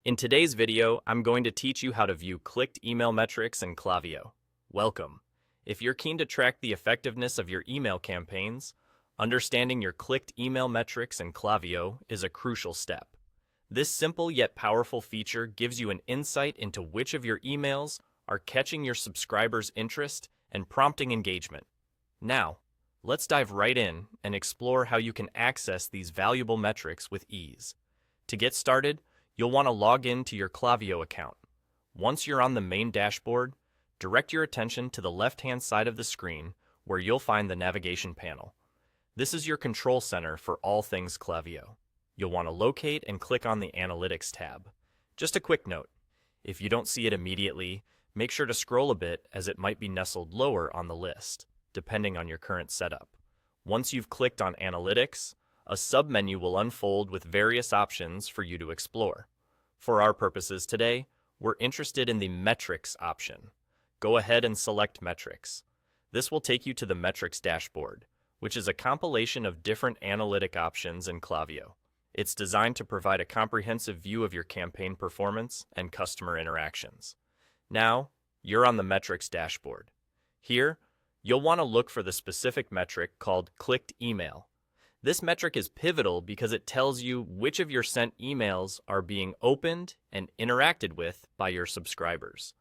In today's video, I'm going to teach you how to view clicked email metrics in Klaviyo. Welcome. If you're keen to track the effectiveness of your email campaigns, understanding your clicked email metrics in Klaviyo is a crucial step. This simple yet powerful feature gives you an insight into which of your emails are catching your subscribers' interest and prompting engagement. Now, let's dive right in and explore how you can access these valuable metrics with ease. To get started, you'll want to log in to your Klaviyo account. Once you're on the main dashboard, direct your attention to the left-hand side of the screen where you'll find the navigation panel. This is your control center for all things Klaviyo. You'll want to locate and click on the Analytics tab. Just a quick note, if you don't see it immediately, make sure to scroll a bit as it might be nestled lower on the list, depending on your current setup. Once you've clicked on Analytics, a submenu will unfold with various options for you to explore. For our purposes today, we're interested in the Metrics option. Go ahead and select Metrics. This will take you to the Metrics dashboard, which is a compilation of different analytic options in Klaviyo. It's designed to provide a comprehensive view of your campaign performance and customer interactions. Now, you're on the Metrics dashboard. Here, you'll want to look for the specific metric called clicked email. This metric is pivotal because it tells you which of your sent emails are being opened and interacted with by your subscribers.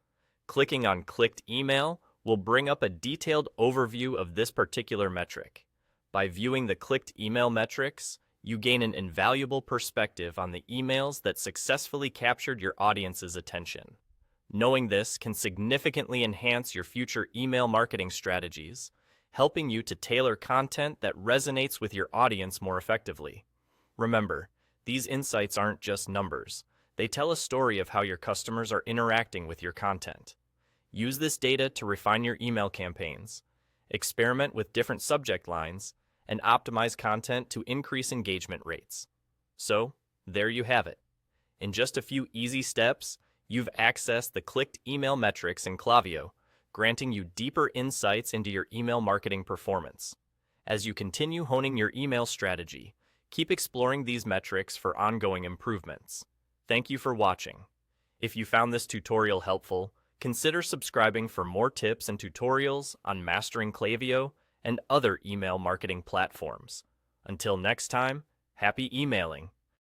Clicking on clicked email will bring up a detailed overview of this particular metric. By viewing the clicked email metrics, you gain an invaluable perspective on the emails that successfully captured your audience's attention. Knowing this can significantly enhance your future email marketing strategies, helping you to tailor content that resonates with your audience more effectively. Remember, these insights aren't just numbers. They tell a story of how your customers are interacting with your content. Use this data to refine your email campaigns, experiment with different subject lines, and optimize content to increase engagement rates. So, there you have it. In just a few easy steps, you've accessed the clicked email metrics in Klaviyo, granting you deeper insights into your email marketing performance. As you continue honing your email strategy, keep exploring these metrics for ongoing improvements. Thank you for watching. If you found this tutorial helpful, consider subscribing for more tips and tutorials on mastering Klaviyo and other email marketing platforms. Until next time, happy emailing!